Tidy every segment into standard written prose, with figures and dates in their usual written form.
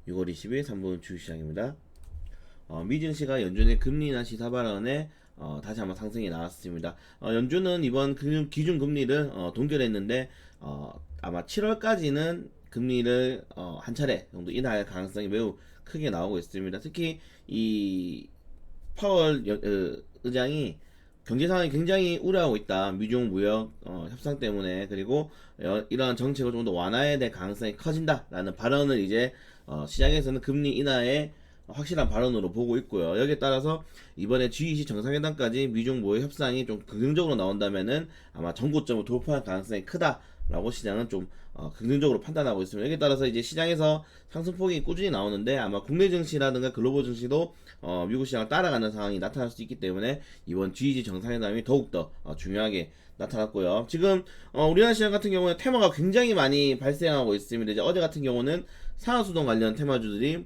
6월 20일 3분 주식시장입니다. 미증시가 연준의 금리 인하 시사 발언에 다시 한번 상승이 나왔습니다. 연준은 이번 기준금리를 동결했는데 아마 7월까지는 금리를 한 차례 정도 인하할 가능성이 매우 크게 나오고 있습니다. 특히 이 파월 의장이 경제 상황이 굉장히 우려하고 있다. 미중 무역 협상 때문에, 그리고 이러한 정책을 좀 더 완화해야 될 가능성이 커진다라는 발언을 이제 시장에서는 금리 인하의 확실한 발언으로 보고 있고요. 여기에 따라서 이번에 G20 정상회담까지 미중 무역 협상이 좀 긍정적으로 나온다면은 아마 전고점을 돌파할 가능성이 크다라고 시장은 좀 긍정적으로 판단하고 있습니다. 여기에 따라서 이제 시장에서 상승폭이 꾸준히 나오는데, 아마 국내 증시라든가 글로벌 증시도 미국 시장을 따라가는 상황이 나타날 수 있기 때문에 이번 G20 정상회담이 더욱더 중요하게 나타났고요. 지금 우리나라 시장 같은 경우는 테마가 굉장히 많이 발생하고 있습니다. 이제 어제 같은 경우는 산화수동 관련 테마주들이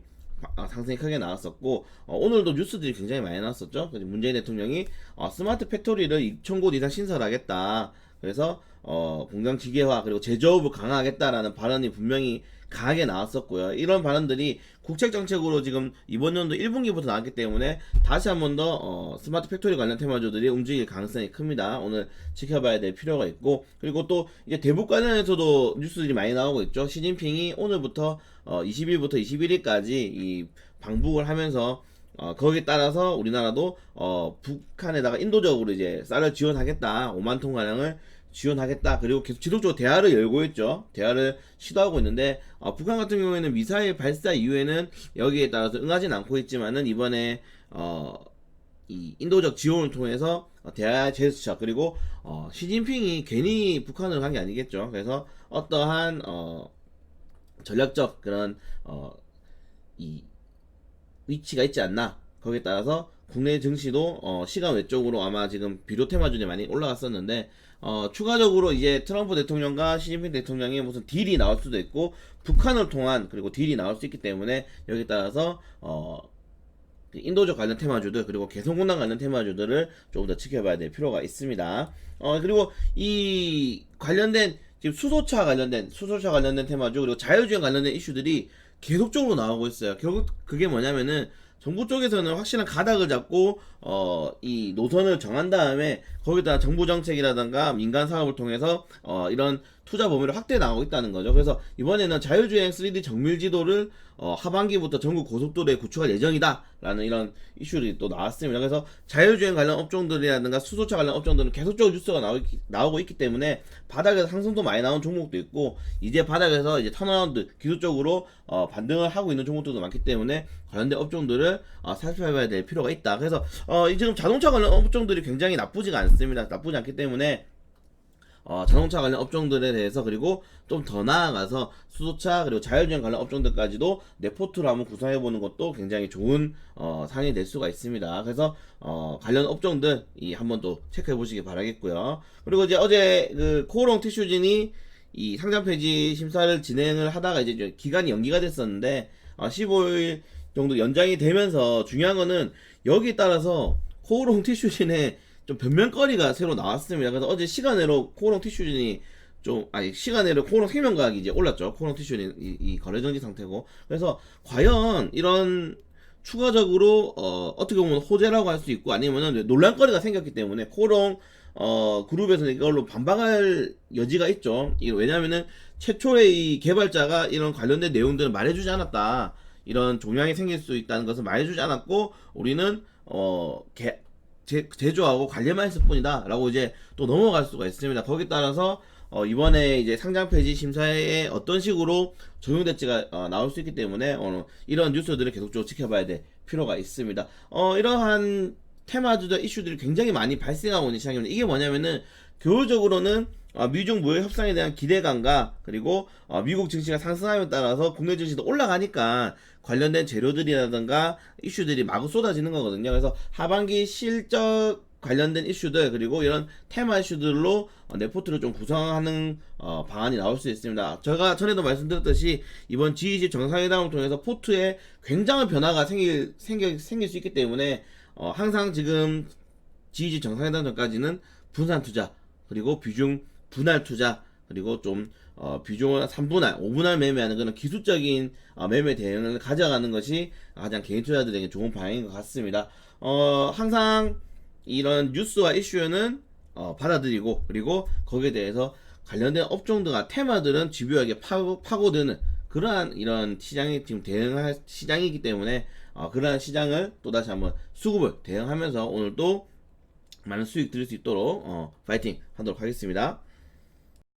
상승이 크게 나왔었고, 오늘도 뉴스들이 굉장히 많이 나왔었죠. 문재인 대통령이 스마트 팩토리를 2,000곳 이상 신설하겠다. 그래서 공장 기계화 그리고 제조업을 강화하겠다라는 발언이 분명히 강하게 나왔었고요. 이런 발언들이 국책 정책으로 지금 이번 연도 1분기부터 나왔기 때문에 다시 한 번 더 스마트 팩토리 관련 테마주들이 움직일 가능성이 큽니다. 오늘 지켜봐야 될 필요가 있고, 그리고 또 이제 대북 관련해서도 뉴스들이 많이 나오고 있죠. 시진핑이 오늘부터 20일부터 21일까지 이 방북을 하면서 거기에 따라서 우리나라도 북한에다가 인도적으로 이제 쌀을 지원하겠다, 5만 톤 가량을 지원하겠다, 그리고 계속 지속적으로 대화를 열고 있죠. 대화를 시도하고 있는데, 북한 같은 경우에는 미사일 발사 이후에는 여기에 따라서 응하진 않고 있지만은, 이번에 이 인도적 지원을 통해서 대화 제스처, 그리고 시진핑이 괜히 북한으로 간 게 아니겠죠. 그래서 어떠한 전략적 그런 이 위치가 있지 않나. 거기에 따라서 국내 증시도 시간 외적으로 아마 지금 비료 테마주들이 많이 올라갔었는데, 추가적으로 이제 트럼프 대통령과 시진핑 대통령의 무슨 딜이 나올 수도 있고, 북한을 통한 그리고 딜이 나올 수 있기 때문에, 여기에 따라서 인도적 관련 테마주들 그리고 개성공단 관련 테마주들을 조금 더 지켜봐야 될 필요가 있습니다. 그리고 이 관련된 지금 수소차 관련된 테마주, 그리고 자율주행 관련된 이슈들이 계속적으로 나오고 있어요. 결국 그게 뭐냐면은, 정부 쪽에서는 확실한 가닥을 잡고 이 노선을 정한 다음에 거기다 정부 정책이라든가 민간 사업을 통해서 이런 투자 범위를 확대해 나가고 있다는 거죠. 그래서 이번에는 자율주행 3D 정밀 지도를 하반기부터 전국 고속도로에 구축할 예정이다라는 이런 이슈들이 또 나왔습니다. 그래서 자율주행 관련 업종들이라든가 수소차 관련 업종들은 계속적으로 뉴스가 나오고 있기 때문에 바닥에서 상승도 많이 나온 종목도 있고, 이제 바닥에서 이제 턴어라운드 기술적으로 반등을 하고 있는 종목들도 많기 때문에 관련된 업종들을 살펴봐야 될 필요가 있다. 그래서 지금 자동차 관련 업종들이 굉장히 나쁘지가 않습니다. 나쁘지 않기 때문에 자동차 관련 업종들에 대해서, 그리고 좀 더 나아가서 수소차 그리고 자율주행 관련 업종들까지도 내 포트로 한번 구성해보는 것도 굉장히 좋은 상황이 될 수가 있습니다. 그래서 관련 업종들 한번 또 체크해보시기 바라겠고요. 그리고 이제 어제 그 코오롱 티슈진이 이 상장 폐지 심사를 진행을 하다가 이제 기간이 연기가 됐었는데, 15일 정도 연장이 되면서, 중요한 거는 여기에 따라서 코오롱 티슈진의 좀 변명거리가 새로 나왔습니다. 그래서 어제 시간외로 코오롱 티슈진이 시간외로 코오롱 생명과학이 이제 올랐죠. 코오롱 티슈진 이 거래 정지 상태고, 그래서 과연 이런 추가적으로 어떻게 보면 호재라고 할 수 있고, 아니면은 논란거리가 생겼기 때문에 코오롱 그룹에서는 이걸로 반박할 여지가 있죠. 왜냐면은 최초의 이 개발자가 이런 관련된 내용들을 말해주지 않았다, 이런 종양이 생길 수 있다는 것을 말해주지 않았고, 우리는 제조하고 관리만 했을 뿐이다 라고 이제 또 넘어갈 수가 있습니다. 거기에 따라서 이번에 이제 상장 폐지 심사에 어떤 식으로 적용될지가 나올 수 있기 때문에 이런 뉴스들을 계속적으로 지켜봐야 될 필요가 있습니다. 이러한 테마주들 이슈들이 굉장히 많이 발생하고 있는 시장입니다. 이게 뭐냐면은, 교육적으로는 미중 무역 협상에 대한 기대감과, 그리고 미국 증시가 상승함에 따라서 국내 증시도 올라가니까 관련된 재료들이라든가 이슈들이 마구 쏟아지는 거거든요. 그래서 하반기 실적 관련된 이슈들 그리고 이런 테마 이슈들로 내 포트를 좀 구성하는 방안이 나올 수 있습니다. 제가 전에도 말씀드렸듯이 이번 G20 정상회담을 통해서 포트에 굉장한 변화가 생길 수 있기 때문에 항상 지금 G20 정상회담 전까지는 분산 투자 그리고 비중 분할 투자 그리고 좀 비중을 3분할, 5분할 매매하는 그런 기술적인 매매 대응을 가져가는 것이 가장 개인 투자자들에게 좋은 방향인 것 같습니다. 항상 이런 뉴스와 이슈는 받아들이고, 그리고 거기에 대해서 관련된 업종들과 테마들은 집요하게 파고드는 그러한 이런 시장에 지금 대응할 시장이기 때문에 그러한 시장을 또다시 한번 수급을 대응하면서 오늘도 많은 수익 드릴 수 있도록 파이팅 하도록 하겠습니다.